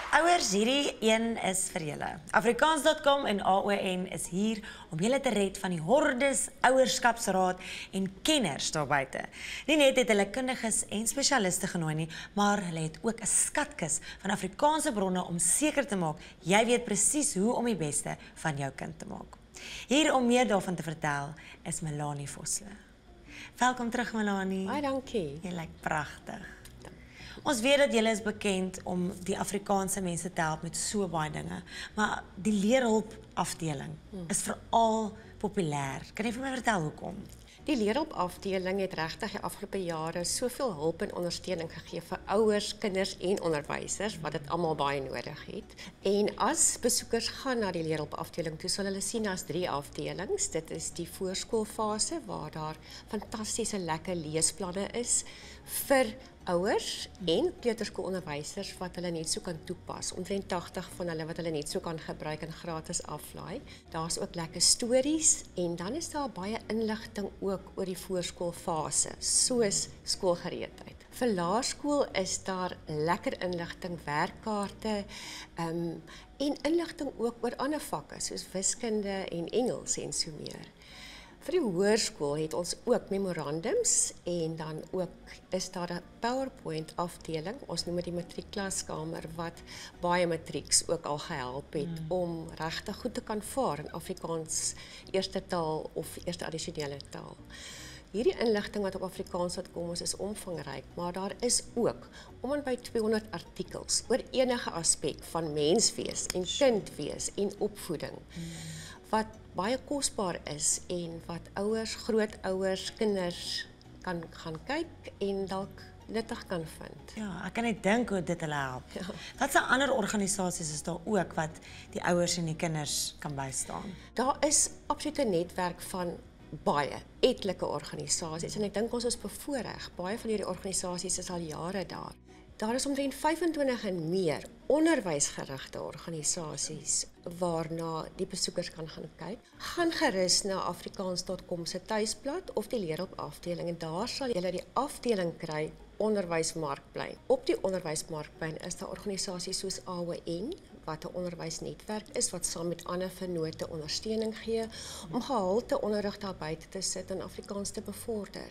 Ouers, hierdie een is vir julle. Afrikaans.com en AON is hier om julle te red van die hordes, ouerskapsraad en kenners daar buite. Nie net het hulle kundiges en spesialiste genooi nie, maar hulle het ook 'n skatkis van Afrikaanse bronne om seker te maak jy weet presies hoe om die beste van jou kind te maak. Hier om meer daarvan te vertel is Melanie Vosloo. Welkom terug, Melanie. Baie dankie. Jy lyk pragtig. Ons weet dat julle is bekend om die Afrikaanse mense te help met so baie dinge, maar die leerhulp afdeling is veral populêr. Kan jy vir my vertel hoekom? Die leerhulpafdeling het regtig die afgelope jare soveel hulp en ondersteuning gegee vir ouers, kinders en onderwysers wat dit almal baie nodig het. En as besoekers gaan na die leerhulpafdeling toe, sal hulle sien daar's 3 afdelings. Dit is die voorskoolfase waar daar fantastiese lekker leesplanne is vir ouers en kleuterskoolonderwysers wat hulle net so kan toepas. Omtrent 80 van hulle wat hulle net so kan gebruik en gratis aflaai. Daar's ook lekker stories en dan is daar baie inligting ook oor die voorskoolfase, soos skoolgereedheid. Vir laerskool is daar lekker inligting, werkkaarte en inligting ook oor ander vakke soos wiskunde en Engels en so meer. Vir die hoërskool het ons ook memorandums en dan ook is daar 'n PowerPoint afdeling, ons noem dit die matriekklaskamer, wat baie matrieks ook al gehelp het om regtig goed te kan vaar in Afrikaans eerste taal of eerste addisionele taal. Hierdie inligting wat op Afrikaans.com is omvangryk, maar daar is ook om en by 200 artikels oor enige aspek van menswees en kindwees en opvoeding. Wat baie kosbaar is en wat ouers, grootouers, kinders kan gaan kyk en dalk nuttig kan vind. Ja, ek kan net dink hoe dit hulle help. Ja. Wat se ander organisasies is daar ook wat die ouers en die kinders kan bystaan? Daar is absoluut 'n netwerk van baie etlike organisasies en ek dink ons is bevoordeel. Baie van hierdie organisasies is al jare daar. Daar is omtrent 25 en meer onderwysgerigte organisasies waarna die besoekers kan gaan kyk. Gaan gerus na Afrikaans.com se tuisblad of die leerhulpafdeling en daar sal jy die afdeling kry onderwysmarkplein. Op die onderwysmarkplein is daar organisasies soos AON wat 'n onderwysnetwerk is wat saam met ander vennote ondersteuning gee om gehalte onderrig daar buite te sit en Afrikaans te bevorder.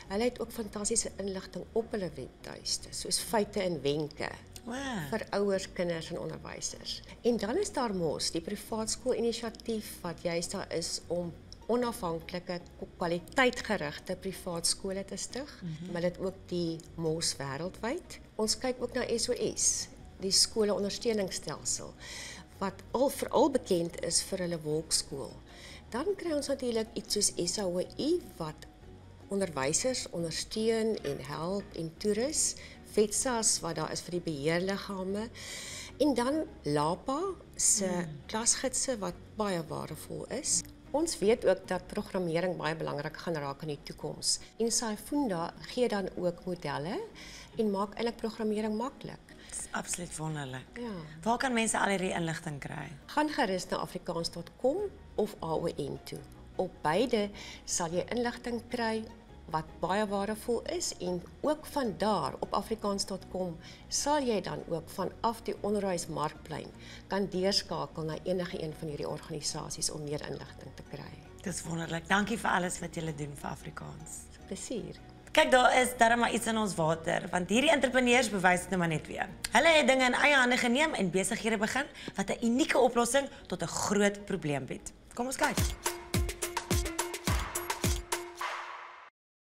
Hulle het ook fantastiese inligting op hulle webtuiste, soos feite en wenke vir ouers, kinders en onderwysers. En dan is daar mos die privaat skoolinisiatief wat juist daar is om onafhanklike, kwaliteitgerigte privaat skole te stig. Maar dit ook die MOS wêreldwyd. Ons kyk ook na SOS, die skole ondersteuningsstelsel, wat veral bekend is vir hulle wolkskool. Dan kry ons natuurlik iets soos SAOI wat onderwysers ondersteun en help en toerus, FETSAS wat daar is vir die beheerliggame en dan LAPA se klasgidse wat baie waardevol is. Ons weet ook dat programmering baie belangrik gaan raak in die toekoms. En Saifunda gee dan ook modelle en maak eintlik programmering maklik. Dit is absoluut wonderlik. Ja. Waar kan mense al hierdie inligting kry? Gaan gerus na Afrikaans.com of AON toe. Op beide sal jy inligting kry wat baie waardevol is en ook van daar op Afrikaans.com sal jy dan ook vanaf die onderwysmarkplein kan deurskakel na enige een van hierdie organisasies om meer inligting te kry. Dit is wonderlik. Dankie vir alles wat julle doen vir Afrikaans. Plesier. Kyk, daar is darem maar iets in ons water, want hierdie entrepreneurs bewys dit nou maar net weer. Hulle het dinge in eie hande geneem en besighede begin wat 'n unieke oplossing tot 'n groot probleem bied. Kom ons kyk.